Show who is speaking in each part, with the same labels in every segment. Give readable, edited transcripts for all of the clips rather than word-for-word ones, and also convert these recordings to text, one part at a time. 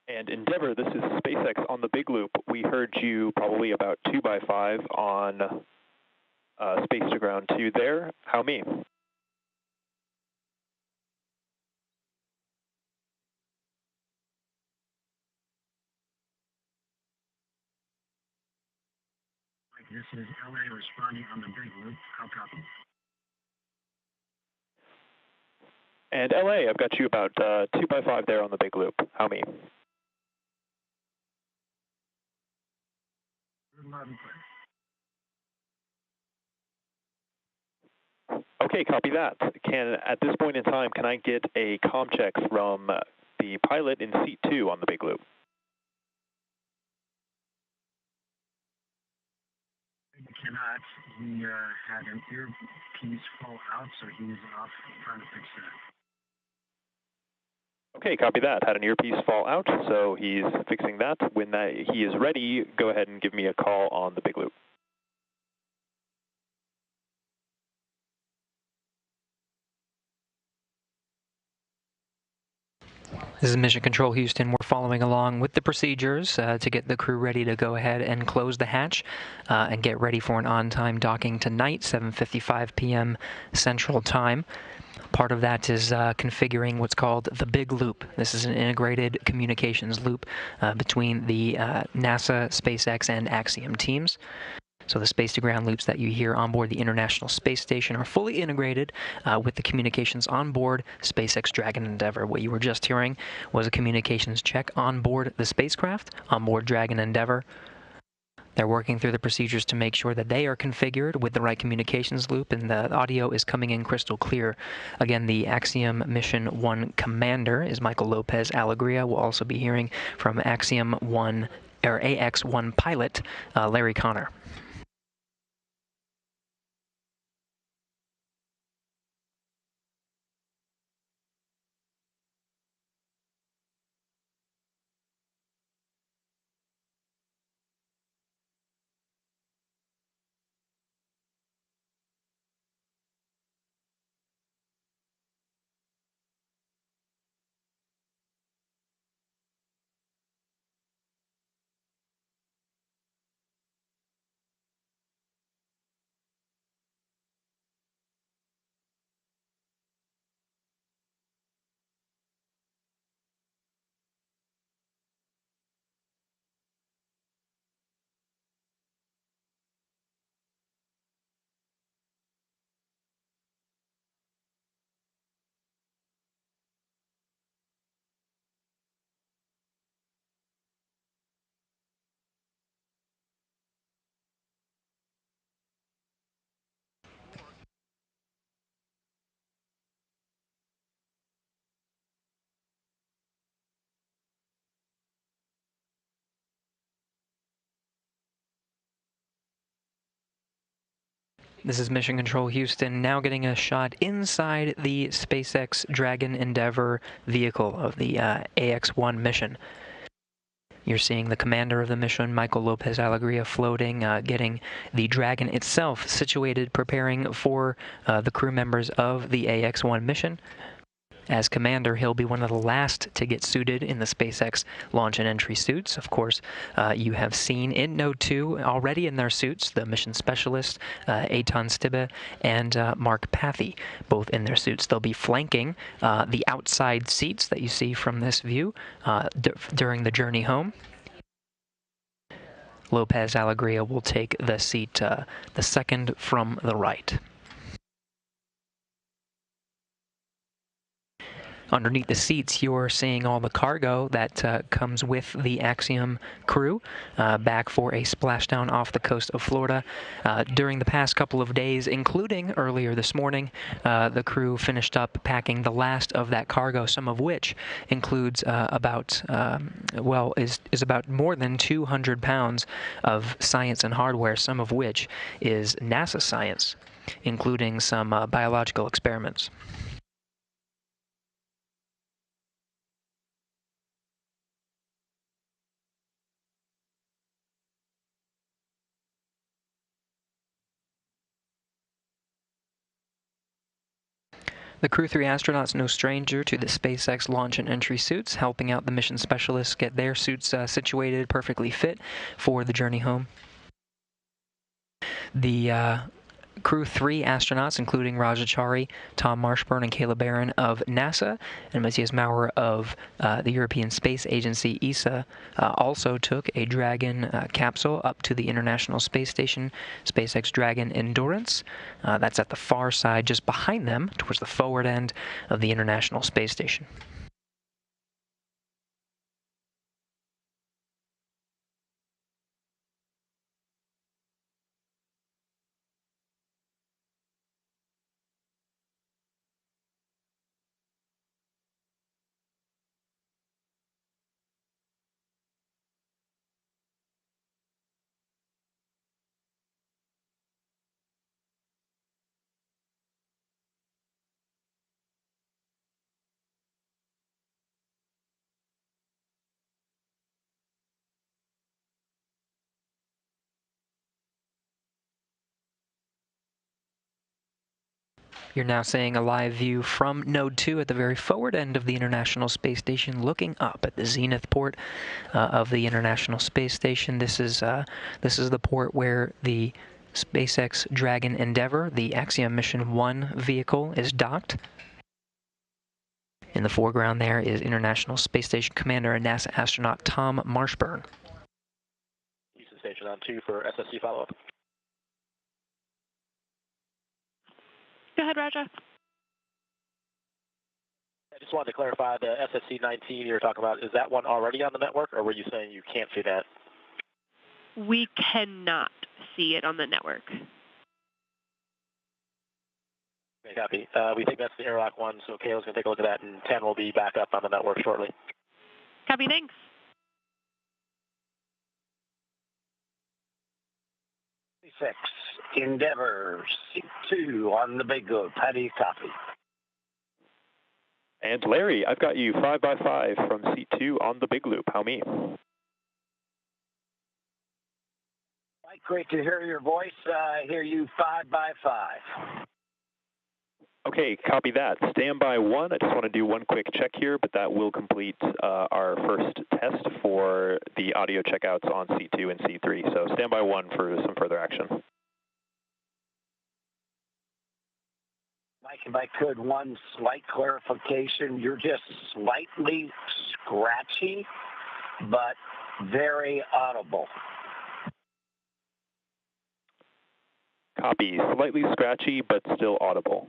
Speaker 1: And Endeavour, this is SpaceX on the Big Loop. We heard you probably about 2x5 on Space to Ground 2 there. How me?
Speaker 2: This is LA responding on the Big Loop. How copy?
Speaker 1: And LA, I've got you about 2x5 there on the Big Loop. How me?
Speaker 2: Loud and clear.
Speaker 1: Okay, copy that. At this point in time, can I get a comm check from the pilot in seat 2 on the Big Loop?
Speaker 2: He cannot. He had an earpiece fall out, so he's off trying to fix that.
Speaker 1: Okay, copy that. Had an earpiece fall out, so he's fixing that. When he is ready, go ahead and give me a call on the Big Loop.
Speaker 3: This is Mission Control Houston. We're following along with the procedures to get the crew ready to go ahead and close the hatch and get ready for an on-time docking tonight, 7:55 p.m. Central Time. Part of that is configuring what's called the Big Loop. This is an integrated communications loop between the NASA, SpaceX, and Axiom teams. So the space-to-ground loops that you hear on board the International Space Station are fully integrated with the communications on board SpaceX Dragon Endeavour. What you were just hearing was a communications check on board the spacecraft, on board Dragon Endeavour. They're working through the procedures to make sure that they are configured with the right communications loop, and the audio is coming in crystal clear. Again, the Axiom Mission 1 commander is Michael Lopez Alegria. We'll also be hearing from Axiom 1 or Ax-1 pilot Larry Connor. This is Mission Control Houston, now getting a shot inside the SpaceX Dragon Endeavour vehicle of the Ax-1 mission. You're seeing the commander of the mission, Michael Lopez Alegria, floating, getting the Dragon itself situated, preparing for the crew members of the Ax-1 mission. As commander, he'll be one of the last to get suited in the SpaceX launch and entry suits. Of course, you have seen in Node 2 already in their suits the mission specialist, Eitan Stibbe, and Mark Pathy, both in their suits. They'll be flanking the outside seats that you see from this view during the journey home. Lopez Alegria will take the seat, the second from the right. Underneath the seats, you're seeing all the cargo that comes with the Axiom crew back for a splashdown off the coast of Florida. During the past couple of days, including earlier this morning, the crew finished up packing the last of that cargo, some of which includes about more than 200 pounds of science and hardware, some of which is NASA science, including some biological experiments. The Crew 3 astronauts no stranger to the SpaceX launch and entry suits, helping out the mission specialists get their suits situated, perfectly fit for the journey home. The Crew 3 astronauts, including Rajachari, Tom Marshburn, and Caleb Barron of NASA, and Matthias Maurer of the European Space Agency, ESA, also took a Dragon capsule up to the International Space Station, SpaceX Dragon Endurance. That's at the far side, just behind them, towards the forward end of the International Space Station. You're now seeing a live view from Node 2 at the very forward end of the International Space Station, looking up at the zenith port of the International Space Station. This is the port where the SpaceX Dragon Endeavour, the Axiom Mission 1 vehicle, is docked. In the foreground there is International Space Station Commander and NASA astronaut Tom Marshburn.
Speaker 4: Houston Station on 2 for SSC follow-up.
Speaker 5: Go ahead, Raja.
Speaker 4: I just wanted to clarify the SSC-19 you were talking about. Is that one already on the network, or were you saying you can't see that?
Speaker 5: We cannot see it on the network.
Speaker 4: Okay, copy. We think that's the airlock one, so Kayla's going to take a look at that, and 10 will be back up on the network shortly.
Speaker 5: Copy, thanks.
Speaker 2: Six Endeavor, C2 on the big loop. How do you copy?
Speaker 1: And Larry, I've got you 5x5 from C2 on the big loop. How me?
Speaker 2: Mike, great to hear your voice. I hear you 5x5.
Speaker 1: Okay, copy that. Standby 1. I just want to do one quick check here, but that will complete our first test for the audio checkouts on C2 and C3. So standby 1 for some further action.
Speaker 2: Mike, if I could, one slight clarification. You're just slightly scratchy, but very audible.
Speaker 1: Copy. Slightly scratchy, but still audible.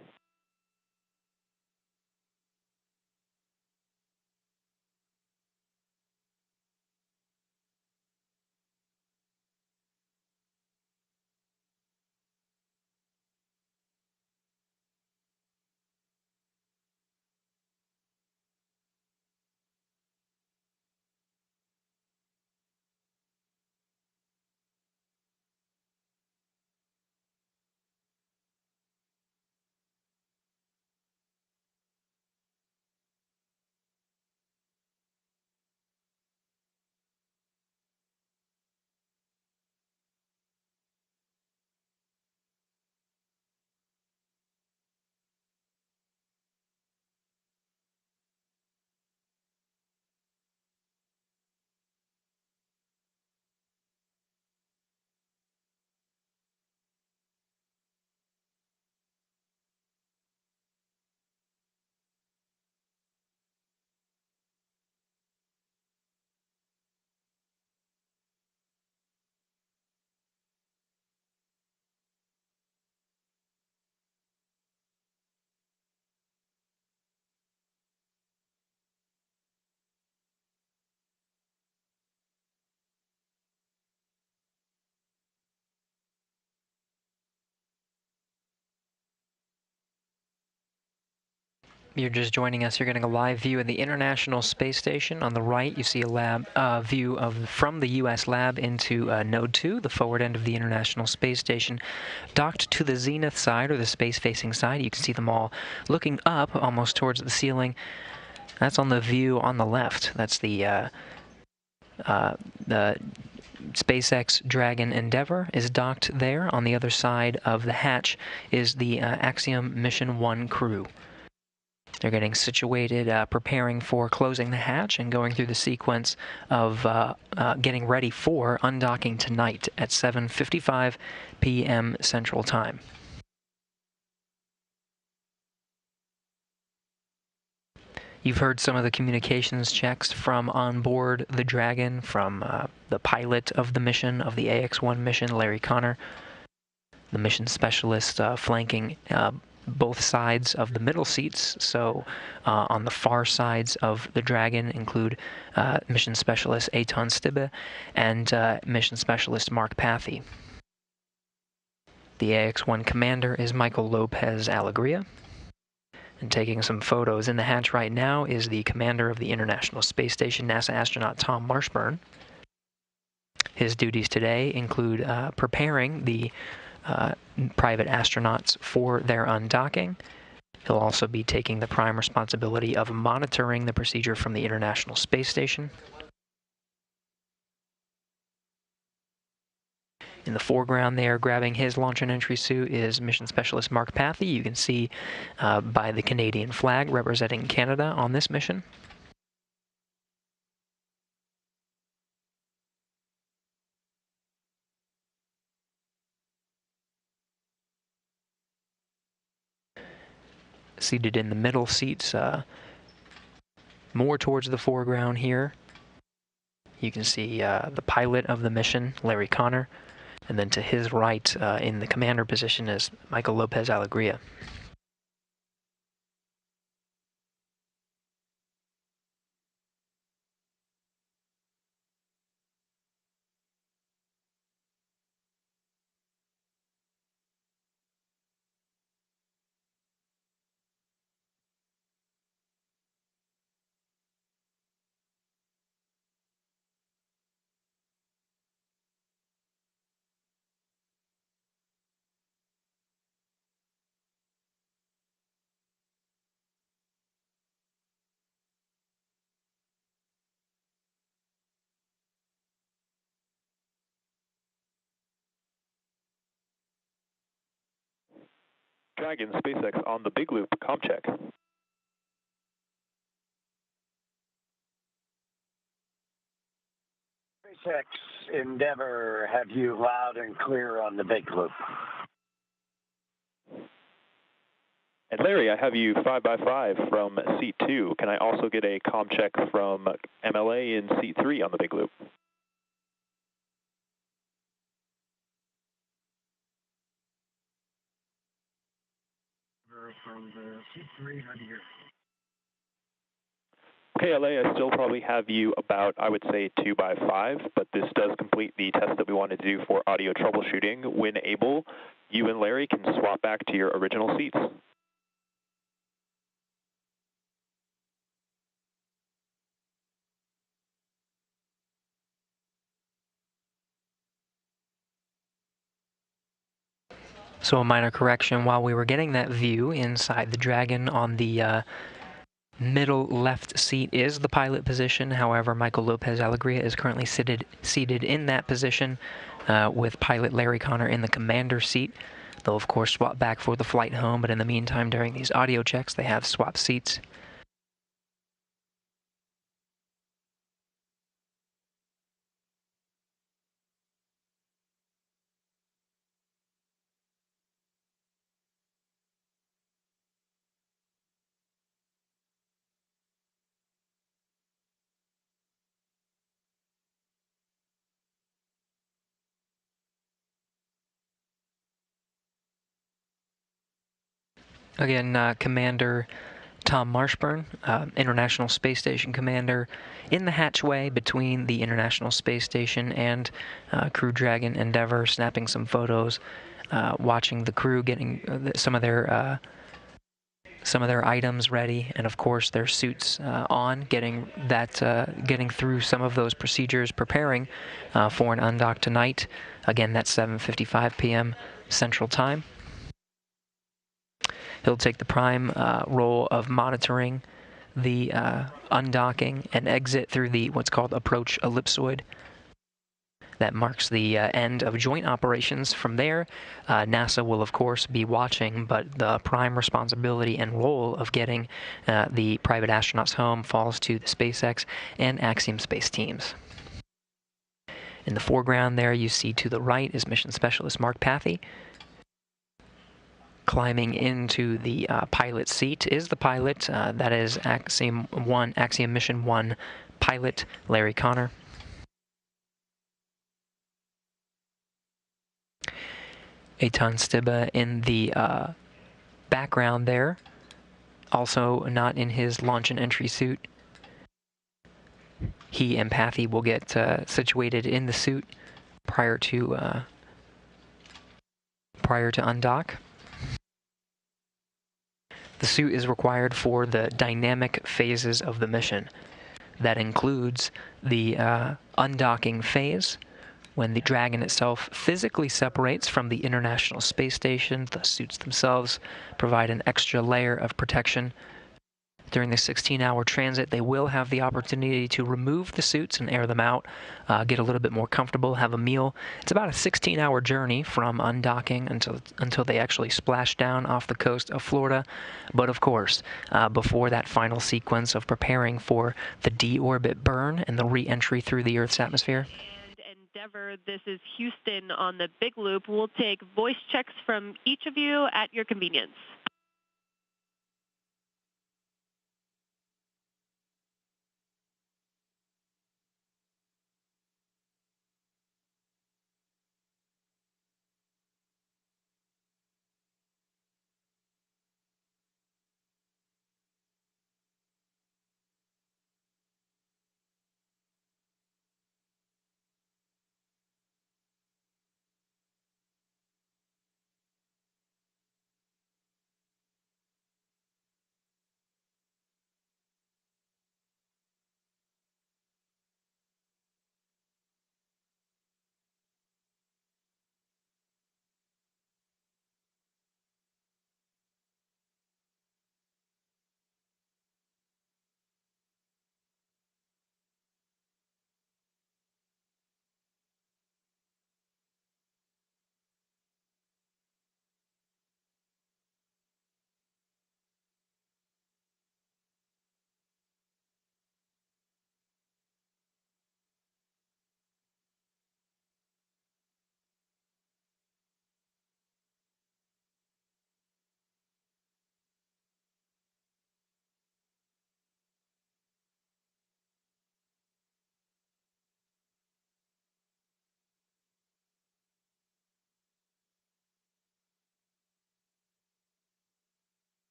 Speaker 3: You're just joining us. You're getting a live view of the International Space Station. On the right, you see a lab view from the U.S. lab into Node 2, the forward end of the International Space Station. Docked to the zenith side, or the space-facing side, you can see them all looking up almost towards the ceiling. That's on the view on the left. That's the SpaceX Dragon Endeavour is docked there. On the other side of the hatch is the Axiom Mission 1 crew. They're getting situated, preparing for closing the hatch and going through the sequence of getting ready for undocking tonight at 7:55 p.m. Central Time. You've heard some of the communications checks from on board the Dragon, from the pilot of the mission, of the Ax-1 mission, Larry Connor, the mission specialist flanking both sides of the middle seats. So on the far sides of the Dragon include mission specialist Eitan Stibbe and mission specialist Mark Pathy. The Ax-1 commander is Michael Lopez Alegria. And taking some photos in the hatch right now is the commander of the International Space Station, NASA astronaut Tom Marshburn. His duties today include preparing the private astronauts for their undocking. He'll also be taking the prime responsibility of monitoring the procedure from the International Space Station. In the foreground there, grabbing his launch and entry suit, is mission specialist Mark Pathy. You can see by the Canadian flag representing Canada on this mission. Seated in the middle seats, more towards the foreground here, you can see the pilot of the mission, Larry Connor. And then to his right, in the commander position, is Michael Lopez Alegria.
Speaker 1: Dragon, SpaceX on the big loop, comm check.
Speaker 2: SpaceX Endeavour, have you loud and clear on the big loop?
Speaker 1: And Larry, I have you 5x5 from seat 2. Can I also get a comm check from MLA in seat 3 on the big loop?
Speaker 2: From the seat 3, how do you hear?
Speaker 1: Okay, LA, I still probably have you about, I would say, 2x5, but this does complete the test that we wanted to do for audio troubleshooting. When able, you and Larry can swap back to your original seats.
Speaker 3: So a minor correction, while we were getting that view inside the Dragon, on the middle left seat is the pilot position. However, Michael Lopez Alegria is currently seated in that position with pilot Larry Connor in the commander seat. They'll of course swap back for the flight home, but in the meantime, during these audio checks, they have swapped seats. Again, Commander Tom Marshburn, International Space Station Commander, in the hatchway between the International Space Station and Crew Dragon Endeavour, snapping some photos, watching the crew getting some of their items ready, and of course their suits on, getting through some of those procedures, preparing for an undock tonight. Again, that's 7:55 p.m. Central Time. He'll take the prime role of monitoring the undocking and exit through the what's called approach ellipsoid. That marks the end of joint operations. From there, NASA will, of course, be watching, but the prime responsibility and role of getting the private astronauts home falls to the SpaceX and Axiom space teams. In the foreground there, you see to the right is Mission Specialist Mark Pathy. Climbing into the pilot seat is the pilot. That is Axiom Mission 1 pilot Larry Connor. Eitan Stibbe in the background there, also not in his launch and entry suit. He and Pathy will get situated in the suit prior to undock. The suit is required for the dynamic phases of the mission. That includes the undocking phase, when the Dragon itself physically separates from the International Space Station. The suits themselves provide an extra layer of protection. During the 16-hour transit, they will have the opportunity to remove the suits and air them out, get a little bit more comfortable, have a meal. It's about a 16-hour journey from undocking until they actually splash down off the coast of Florida. But of course, before that final sequence of preparing for the deorbit burn and the re-entry through the Earth's atmosphere.
Speaker 5: Endeavor, this is Houston on the Big Loop. We'll take voice checks from each of you at your convenience.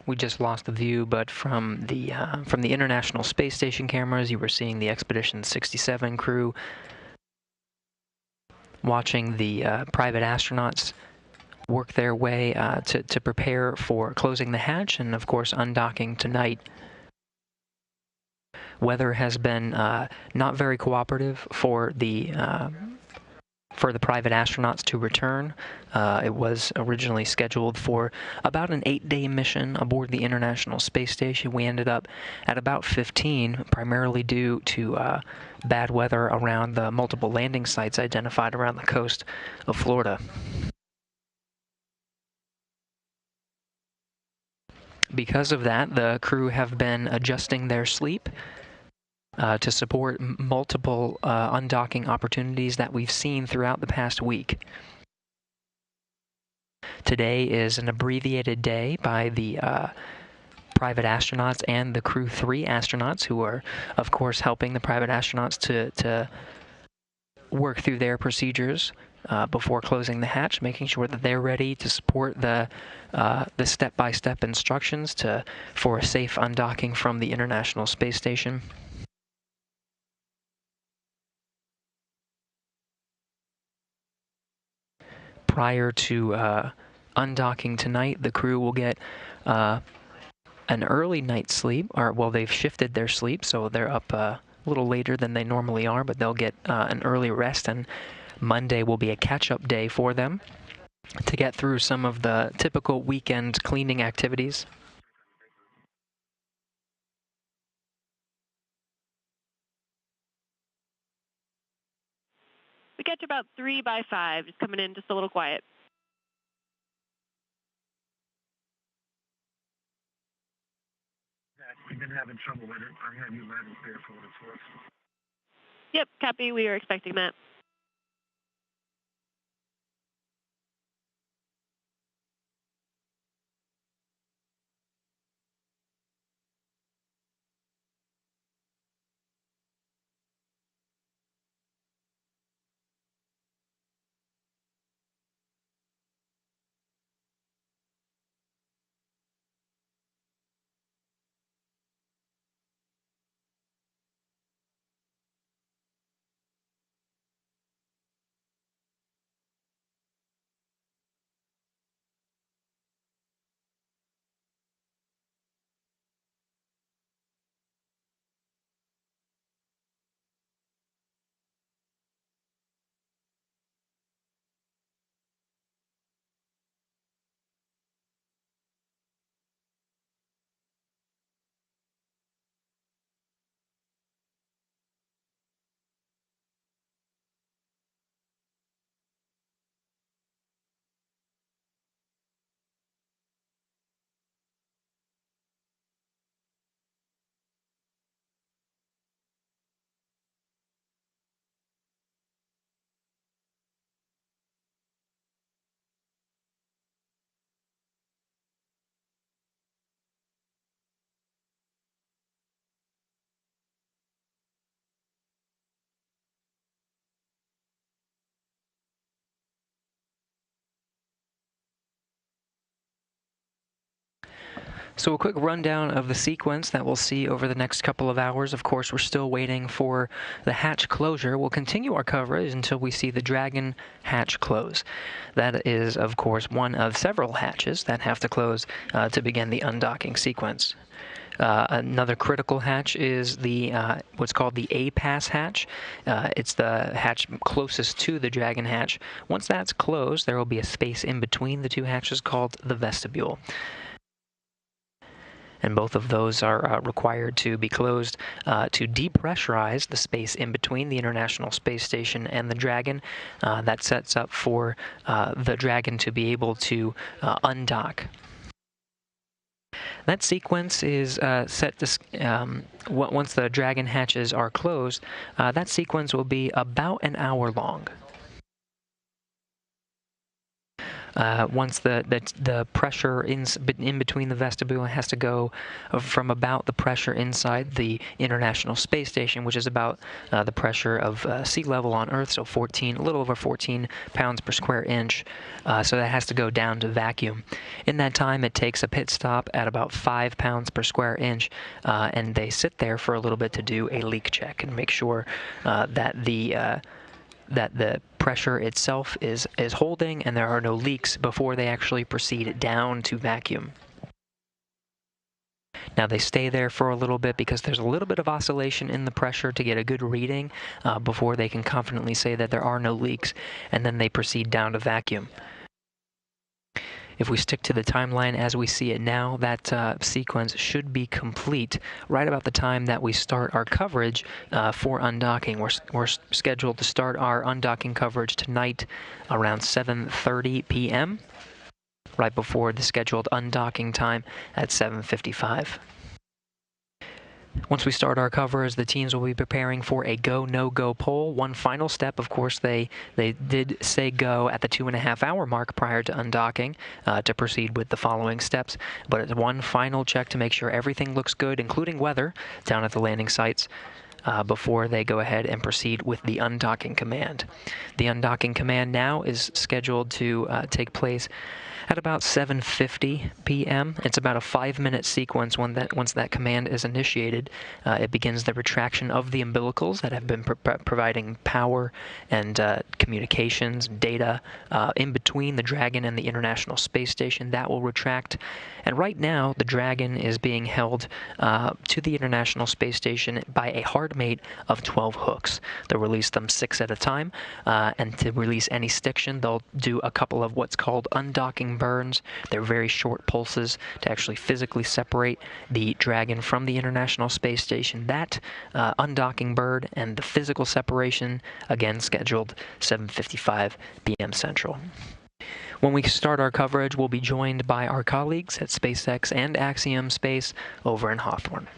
Speaker 3: We just lost the view, but from the International Space Station cameras, you were seeing the Expedition 67 crew watching the private astronauts work their way to prepare for closing the hatch and, of course, undocking tonight. Weather has been not very cooperative for the private astronauts to return. It was originally scheduled for about an 8-day mission aboard the International Space Station. We ended up at about 15, primarily due to bad weather around the multiple landing sites identified around the coast of Florida. Because of that, the crew have been adjusting their sleep to support multiple undocking opportunities that we've seen throughout the past week. Today is an abbreviated day by the private astronauts and the Crew 3 astronauts, who are, of course, helping the private astronauts to work through their procedures before closing the hatch, making sure that they're ready to support the step-by-step instructions for a safe undocking from the International Space Station. Prior to undocking tonight, the crew will get a an early night sleep, or well, they've shifted their sleep, so they're up a little later than they normally are, but they'll get an early rest, and Monday will be a catch-up day for them to get through some of the typical weekend cleaning activities.
Speaker 5: We get to about 3 by 5, just coming in just a little quiet.
Speaker 2: We've been having trouble with it. I have you landing there for what it's worth.
Speaker 5: Yep, copy. We are expecting that.
Speaker 3: So a quick rundown of the sequence that we'll see over the next couple of hours. Of course, we're still waiting for the hatch closure. We'll continue our coverage until we see the Dragon hatch close. That is, of course, one of several hatches that have to close to begin the undocking sequence. Another critical hatch is the what's called the A-pass hatch. It's the hatch closest to the Dragon hatch. Once that's closed, there will be a space in between the two hatches called the vestibule. And both of those are required to be closed to depressurize the space in between the International Space Station and the Dragon. That sets up for the Dragon to be able to undock. That sequence is set to, once the Dragon hatches are closed, that sequence will be about an hour long. Once the pressure in between the vestibule has to go from about the pressure inside the International Space Station, which is about the pressure of sea level on Earth, so a little over 14 pounds per square inch. So that has to go down to vacuum. In that time, it takes a pit stop at about 5 pounds per square inch, and they sit there for a little bit to do a leak check and make sure that the pressure itself is holding and there are no leaks before they actually proceed down to vacuum. Now they stay there for a little bit because there's a little bit of oscillation in the pressure to get a good reading before they can confidently say that there are no leaks, and then they proceed down to vacuum. If we stick to the timeline as we see it now, that sequence should be complete right about the time that we start our coverage for undocking. We're scheduled to start our undocking coverage tonight around 7:30 p.m., right before the scheduled undocking time at 7:55. Once we start our coverage, the teams will be preparing for a go, no-go poll. One final step, of course, they did say go at the 2.5-hour mark prior to undocking to proceed with the following steps. But it's one final check to make sure everything looks good, including weather, down at the landing sites before they go ahead and proceed with the undocking command. The undocking command now is scheduled to take place At about 7:50 p.m., it's about a 5-minute sequence. Once that command is initiated, it begins the retraction of the umbilicals that have been providing power and communications, data in between the Dragon and the International Space Station. That will retract. And right now, the Dragon is being held to the International Space Station by a hard mate of 12 hooks. They'll release them 6 at a time, and to release any stiction, they'll do a couple of what's called undocking burns. They're very short pulses to actually physically separate the Dragon from the International Space Station. That undocking burn and the physical separation, again, scheduled 7:55 p.m. Central. When we start our coverage, we'll be joined by our colleagues at SpaceX and Axiom Space over in Hawthorne.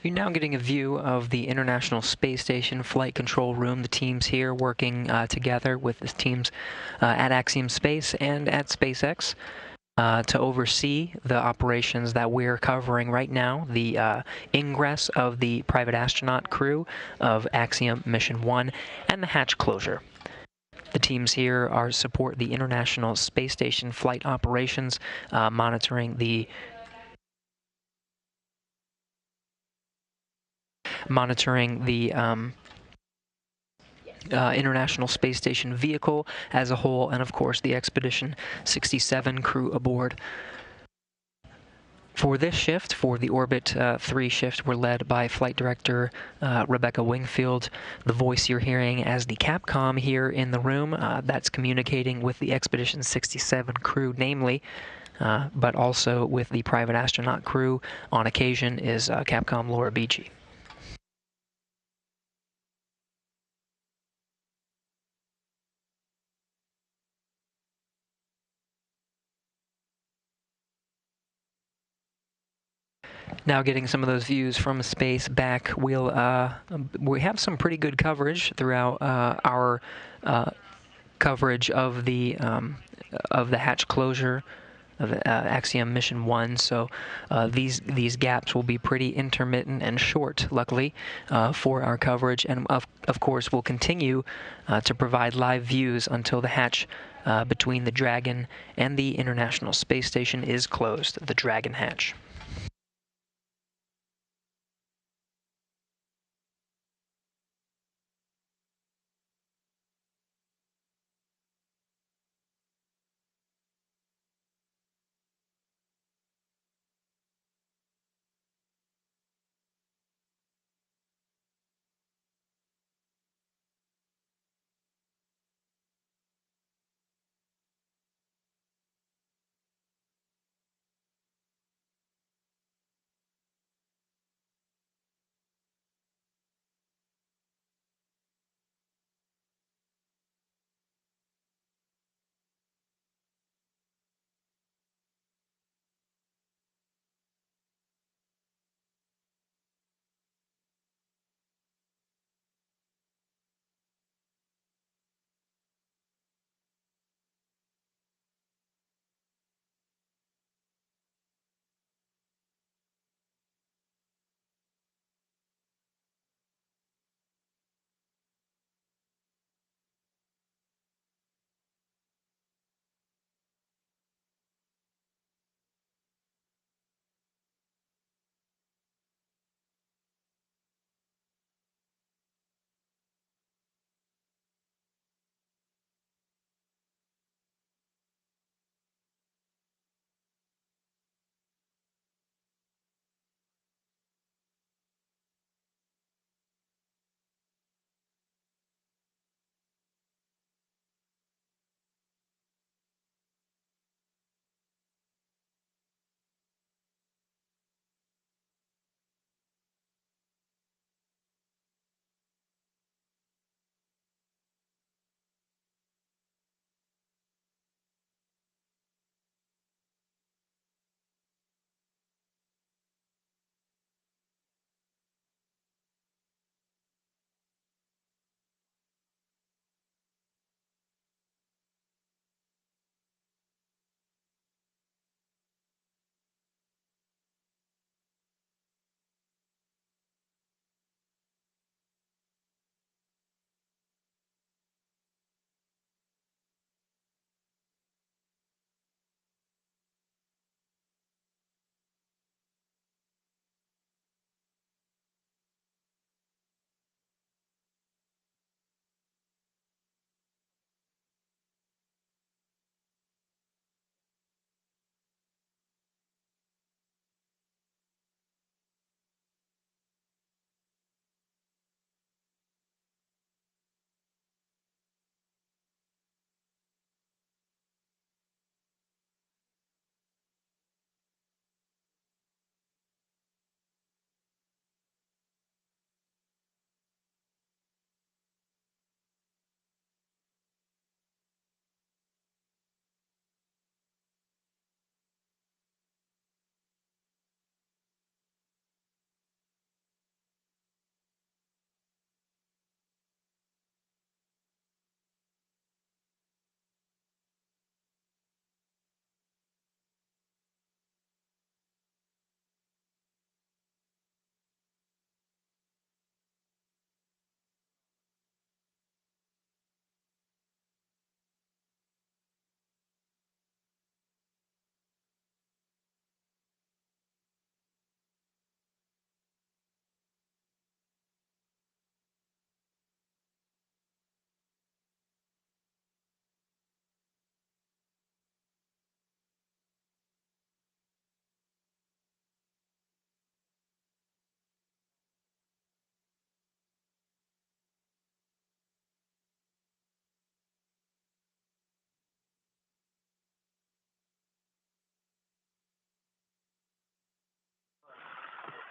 Speaker 3: You're now getting a view of the International Space Station Flight Control Room. The teams here working together with the teams at Axiom Space and at SpaceX to oversee the operations that we're covering right now, the ingress of the private astronaut crew of Axiom Mission 1 and the hatch closure. The teams here support the International Space Station flight operations, monitoring the International Space Station vehicle as a whole, and of course the Expedition 67 crew aboard. For this shift, for the Orbit 3 shift, we're led by Flight Director Rebecca Wingfield. The voice you're hearing as the Capcom here in the room, that's communicating with the Expedition 67 crew, namely, but also with the private astronaut crew on occasion, is Capcom Laura Beachy. Now getting some of those views from space back, we have some pretty good coverage throughout our coverage of the hatch closure of Axiom Mission 1. So these gaps will be pretty intermittent and short, luckily, for our coverage. And of course, we'll continue to provide live views until the hatch between the Dragon and the International Space Station is closed, the Dragon hatch.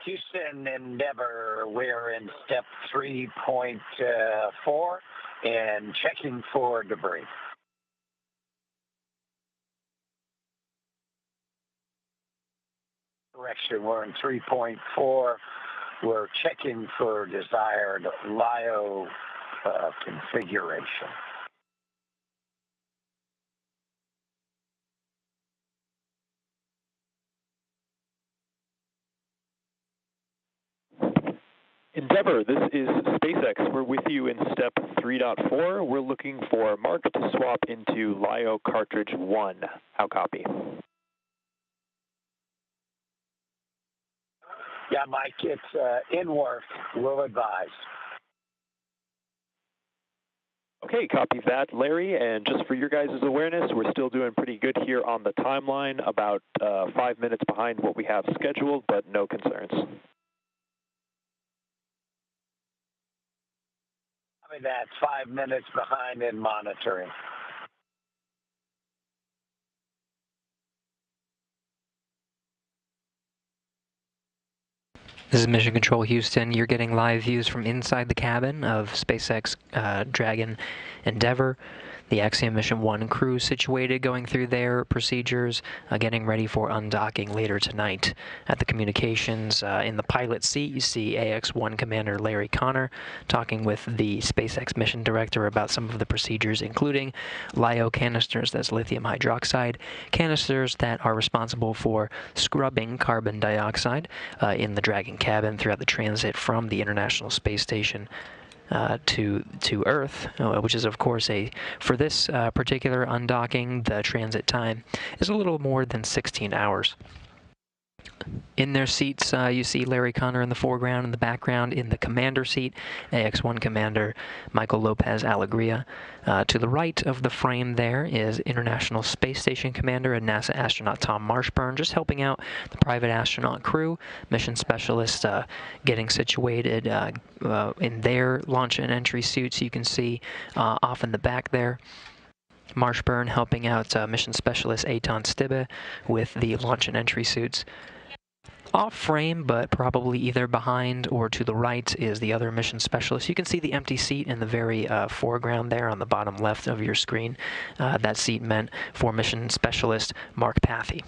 Speaker 2: Houston Endeavor, we're in step 3.4 and checking for debris. Correction, we're in 3.4. We're checking for desired LIO configuration.
Speaker 1: Endeavor, this is SpaceX. We're with you in step 3.4. We're looking for Mark to swap into LIO cartridge 1. How copy?
Speaker 2: Yeah, Mike, it's in work. We'll advise.
Speaker 1: Okay, copy that, Larry. And just for your guys' awareness, we're still doing pretty good here on the timeline, about 5 minutes behind what we have scheduled, but no concerns.
Speaker 2: That's 5 minutes behind in monitoring.
Speaker 3: This is Mission Control Houston. You're getting live views from inside the cabin of SpaceX Dragon Endeavor. The Axiom Mission 1 crew situated, going through their procedures, getting ready for undocking later tonight. At the communications, in the pilot seat, you see Ax-1 Commander Larry Connor talking with the SpaceX Mission Director about some of the procedures, including LIO canisters, that's lithium hydroxide, canisters that are responsible for scrubbing carbon dioxide in the Dragon cabin throughout the transit from the International Space Station to Earth, which is of course for this particular undocking, the transit time is a little more than 16 hours. In their seats, you see Larry Connor in the foreground. In the background, in the commander seat, Ax-1 Commander Michael Lopez Alegria. To the right of the frame there is International Space Station Commander and NASA astronaut Tom Marshburn, just helping out the private astronaut crew. Mission specialists getting situated in their launch and entry suits. You can see off in the back there. Marshburn helping out mission specialist Eitan Stibbe with the launch and entry suits. Off frame, but probably either behind or to the right, is the other mission specialist. You can see the empty seat in the very foreground there on the bottom left of your screen. That seat meant for mission specialist Mark Pathy.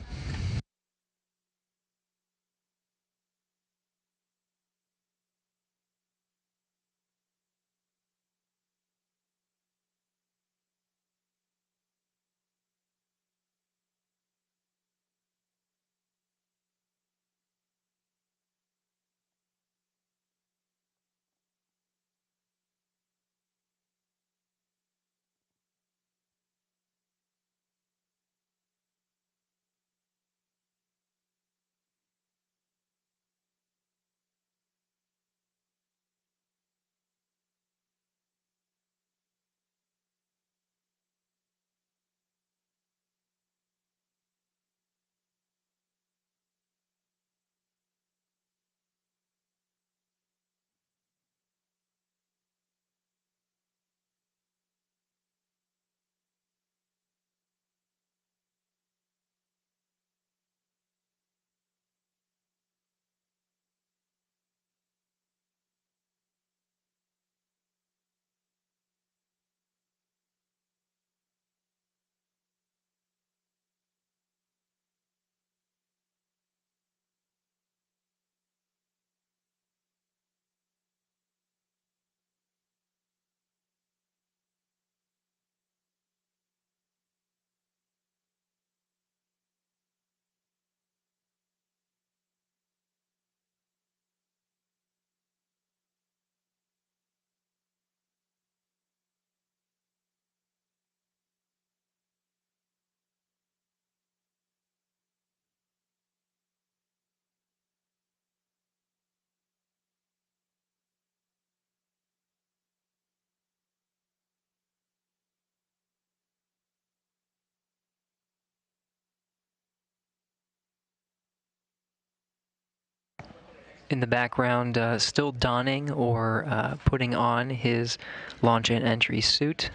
Speaker 3: In the background, still donning or putting on his launch and entry suit,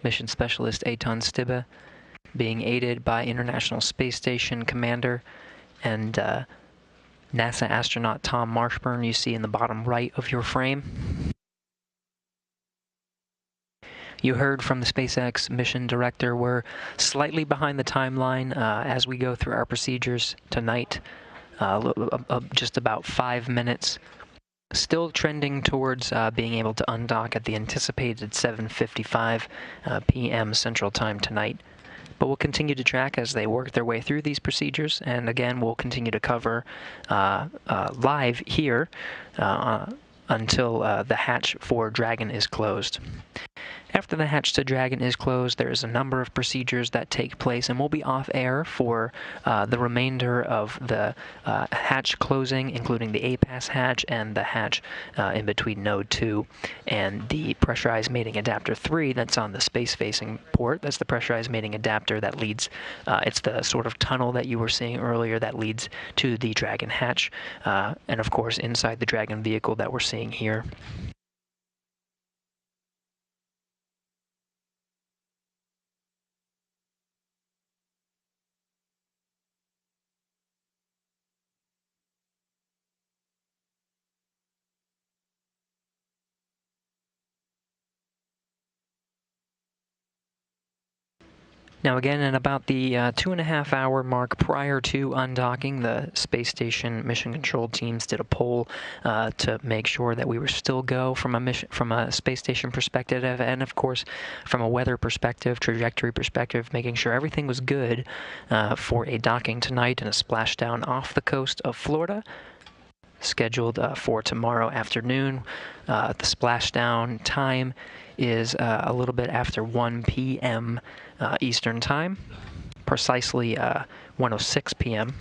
Speaker 3: mission specialist Eitan Stibbe, being aided by International Space Station Commander and NASA astronaut Tom Marshburn you see in the bottom right of your frame. You heard from the SpaceX mission director. We're slightly behind the timeline as we go through our procedures tonight, just about 5 minutes. Still trending towards being able to undock at the anticipated 7:55 p.m. Central Time tonight. But we'll continue to track as they work their way through these procedures, and again, we'll continue to cover live here until the hatch for Dragon is closed. After the hatch to Dragon is closed, there is a number of procedures that take place, and we'll be off air for the remainder of the hatch closing, including the APAS hatch and the hatch in between Node 2 and the pressurized mating adapter 3 that's on the space-facing port. That's the pressurized mating adapter that leads, it's the sort of tunnel that you were seeing earlier that leads to the Dragon hatch, and of course inside the Dragon vehicle that we're seeing here. Now again, in about the 2.5 hour mark prior to undocking, the space station mission control teams did a poll to make sure that we were still go from a space station perspective, and of course from a weather perspective, trajectory perspective, making sure everything was good for a docking tonight and a splashdown off the coast of Florida, scheduled for tomorrow afternoon. The splashdown time is a little bit after 1 p.m. Eastern Time, precisely 1:06 p.m.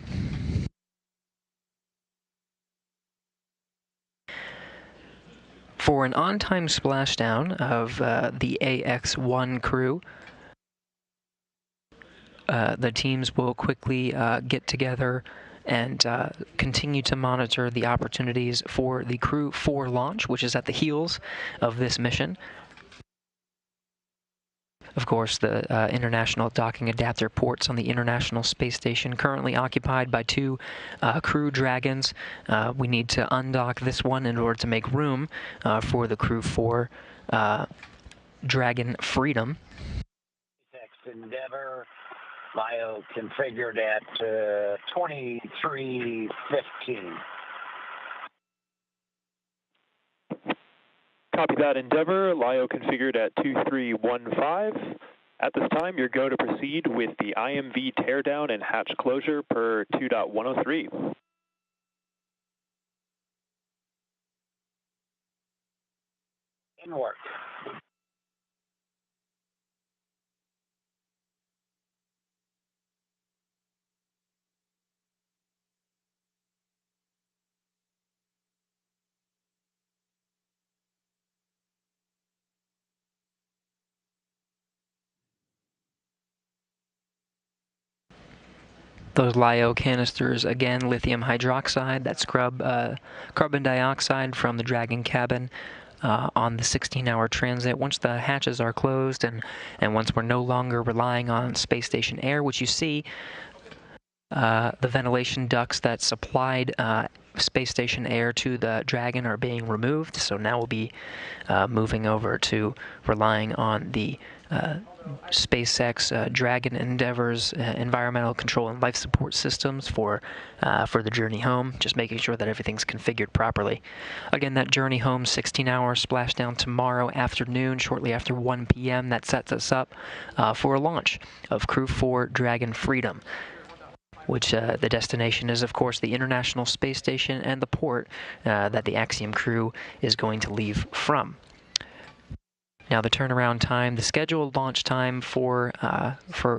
Speaker 3: For an on-time splashdown of the Ax-1 crew, the teams will quickly get together and continue to monitor the opportunities for the Crew 4 launch, which is at the heels of this mission. Of course, the International Docking Adapter ports on the International Space Station currently occupied by 2 Crew Dragons. We need to undock this one in order to make room for the Crew 4 Dragon Freedom.
Speaker 2: Endeavor, LIO configured at 2315.
Speaker 1: Copy that, Endeavor. LIO configured at 2315. At this time, you're go to proceed with the IMV teardown and hatch closure per 2.103.
Speaker 2: In work.
Speaker 3: Those LIO canisters, again, lithium hydroxide, that scrub carbon dioxide from the Dragon cabin on the 16-hour transit. Once the hatches are closed and once we're no longer relying on space station air, which you see, the ventilation ducts that supplied space station air to the Dragon are being removed. So now we'll be moving over to relying on the SpaceX Dragon Endeavor's environmental control and life support systems for the journey home, just making sure that everything's configured properly. Again, that journey home 16-hour splashdown tomorrow afternoon, shortly after 1 p.m. That sets us up for a launch of Crew 4 Dragon Freedom, which the destination is, of course, the International Space Station and the port that the Axiom crew is going to leave from. Now, the turnaround time, the scheduled launch time for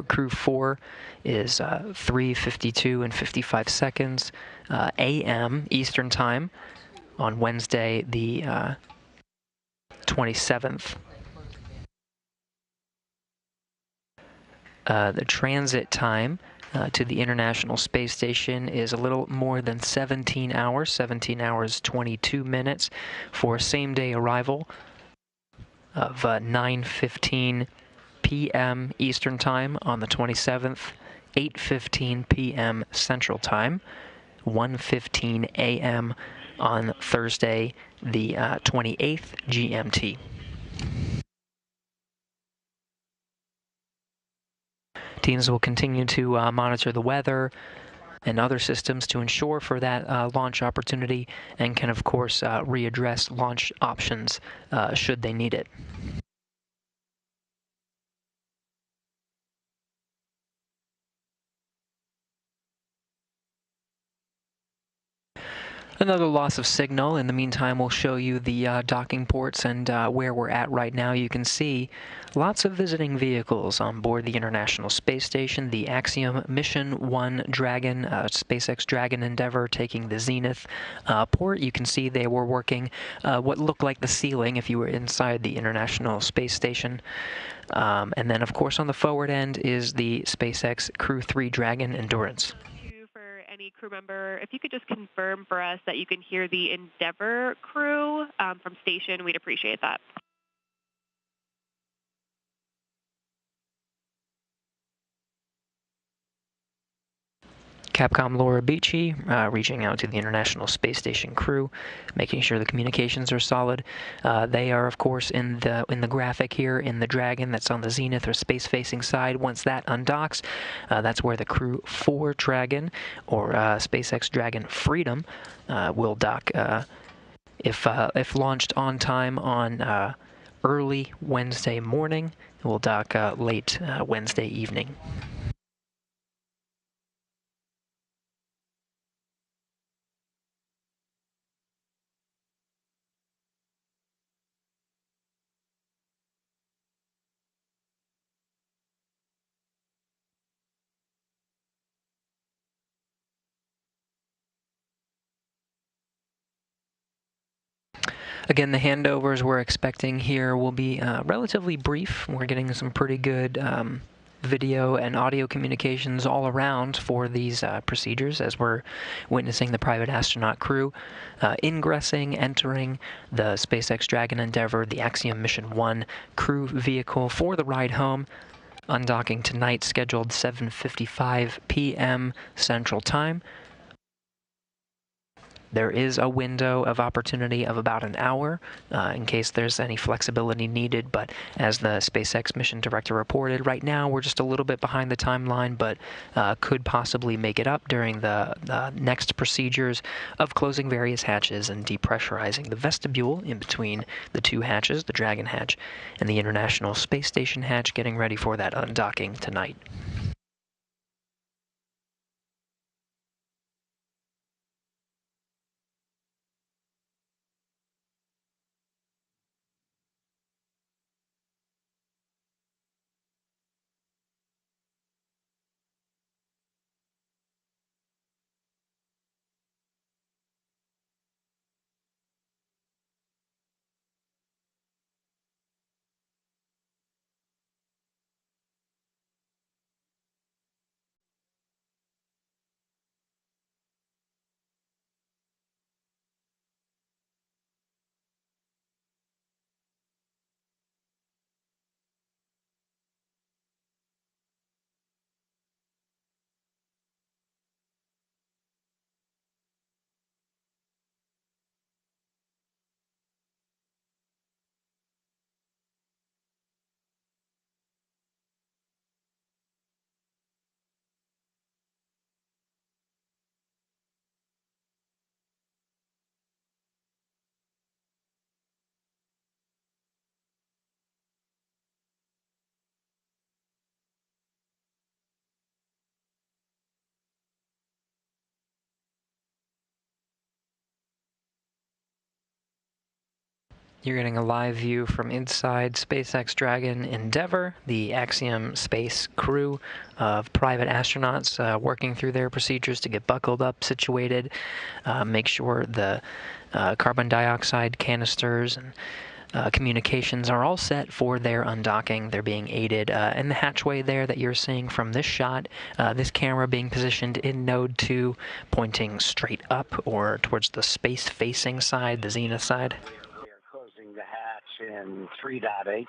Speaker 3: Crew 4 is 3:52 and 55 seconds a.m. Eastern Time on Wednesday, the 27th. The transit time to the International Space Station is a little more than 17 hours, 22 minutes for a same-day arrival of 9:15 p.m. Eastern Time on the 27th, 8:15 p.m. Central Time. 1:15 a.m. on Thursday, the 28th GMT. Teams will continue to monitor the weather and other systems to ensure for that launch opportunity, and can of course readdress launch options should they need it. Another loss of signal. In the meantime, we'll show you the docking ports and where we're at right now. You can see lots of visiting vehicles on board the International Space Station. The Axiom Mission 1 Dragon, SpaceX Dragon Endeavour taking the Zenith port. You can see they were working what looked like the ceiling if you were inside the International Space Station. And then, of course, on the forward end is the SpaceX Crew 3 Dragon Endurance.
Speaker 5: Any crew member, if you could just confirm for us that you can hear the Endeavour crew from station, we'd appreciate that.
Speaker 3: Capcom Laura Beachy reaching out to the International Space Station crew, making sure the communications are solid. They are, of course, in the graphic here in the Dragon that's on the Zenith or space-facing side. Once that undocks, that's where the Crew 4 Dragon or SpaceX Dragon Freedom will dock if launched on time on early Wednesday morning. It will dock late Wednesday evening. Again, the handovers we're expecting here will be relatively brief. We're getting some pretty good video and audio communications all around for these procedures as we're witnessing the private astronaut crew ingressing, entering the SpaceX Dragon Endeavour, the Axiom Mission 1 crew vehicle for the ride home. Undocking tonight, scheduled 7:55 p.m. Central Time. There is a window of opportunity of about an hour in case there's any flexibility needed, but as the SpaceX mission director reported, right now we're just a little bit behind the timeline, but could possibly make it up during the next procedures of closing various hatches and depressurizing the vestibule in between the two hatches, the Dragon hatch and the International Space Station hatch, getting ready for that undocking tonight. You're getting a live view from inside SpaceX Dragon Endeavour, the Axiom Space crew of private astronauts working through their procedures to get buckled up, situated, make sure the carbon dioxide canisters and communications are all set for their undocking. They're being aided in the hatchway there that you're seeing from this shot, this camera being positioned in node 2, pointing straight up or towards the space-facing side, the Zenith side.
Speaker 2: The hatch in 3.8.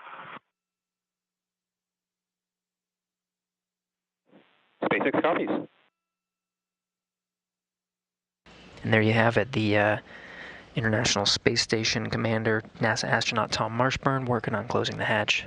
Speaker 1: SpaceX copies.
Speaker 3: And there you have it, the International Space Station Commander, NASA astronaut Tom Marshburn, working on closing the hatch.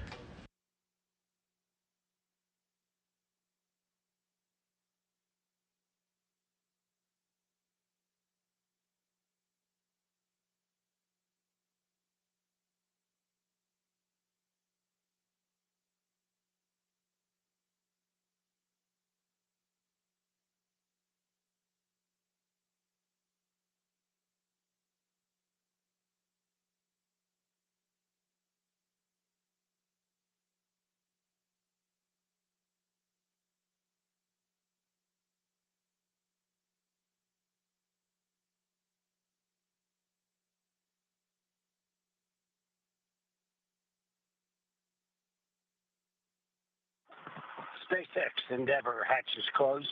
Speaker 2: SpaceX Endeavour hatch is closed.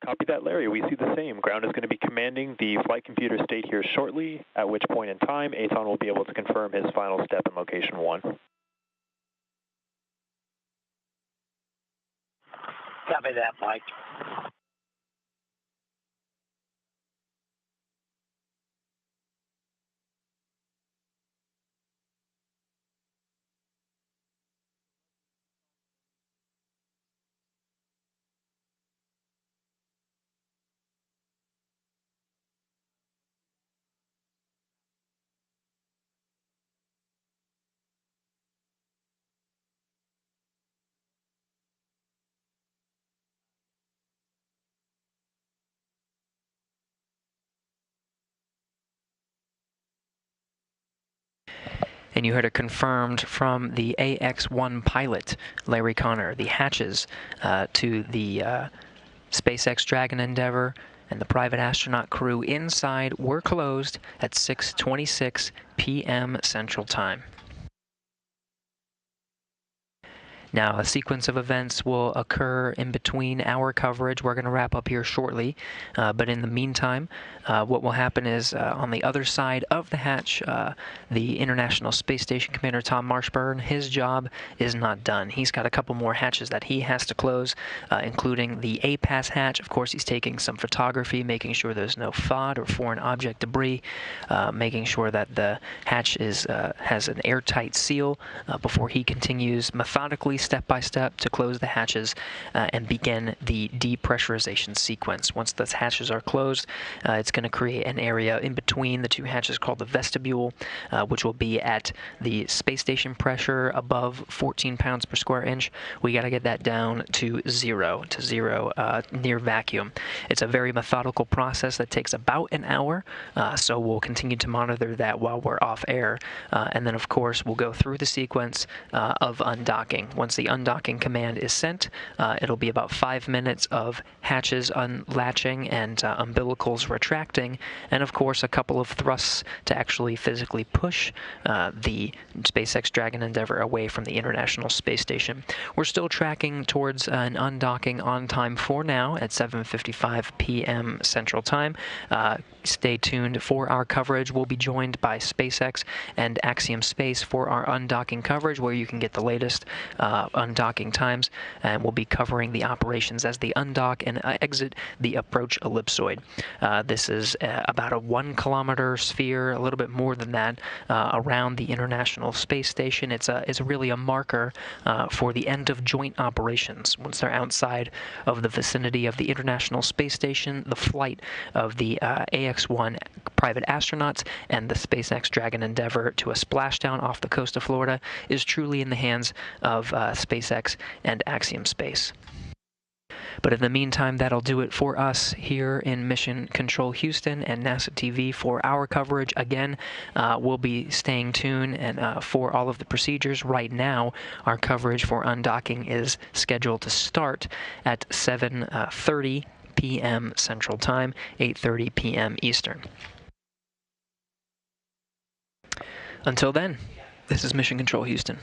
Speaker 1: Copy that, Larry. We see the same. Ground is going to be commanding the flight computer state here shortly, at which point in time Aton will be able to confirm his final step in location 1.
Speaker 2: Copy that, Mike.
Speaker 3: And you heard it confirmed from the Ax-1 pilot, Larry Connor. The hatches to the SpaceX Dragon Endeavour and the private astronaut crew inside were closed at 6:26 p.m. Central Time. Now, a sequence of events will occur in between our coverage. We're going to wrap up here shortly, but in the meantime, what will happen is on the other side of the hatch, the International Space Station Commander Tom Marshburn, his job is not done. He's got a couple more hatches that he has to close, including the A-Pass hatch. Of course, he's taking some photography, making sure there's no FOD or foreign object debris, making sure that the hatch has an airtight seal before he continues methodically, step by step, to close the hatches and begin the depressurization sequence. Once those hatches are closed, it's going to create an area in between the two hatches called the vestibule, which will be at the space station pressure above 14 pounds per square inch. We got to get that down to zero near vacuum. It's a very methodical process that takes about an hour, so we'll continue to monitor that while we're off air, and then of course we'll go through the sequence of undocking. Once the undocking command is sent, it'll be about 5 minutes of hatches unlatching and umbilicals retracting, and of course a couple of thrusts to actually physically push the SpaceX Dragon Endeavour away from the International Space Station. We're still tracking towards an undocking on time for now at 7:55 p.m. Central Time. Stay tuned for our coverage. We'll be joined by SpaceX and Axiom Space for our undocking coverage, where you can get the latest undocking times, and we'll be covering the operations as they undock and exit the approach ellipsoid. This is about a 1 kilometer sphere, a little bit more than that, around the International Space Station. It's really a marker for the end of joint operations. Once they're outside of the vicinity of the International Space Station, the flight of the Ax-1 private astronauts and the SpaceX Dragon Endeavour to a splashdown off the coast of Florida is truly in the hands of SpaceX and Axiom Space. But in the meantime, that'll do it for us here in Mission Control Houston and NASA TV for our coverage. Again, we'll be staying tuned and for all of the procedures. Right now, our coverage for undocking is scheduled to start at 7:30 p.m. Central Time, 8:30 p.m. Eastern. Until then, this is Mission Control Houston.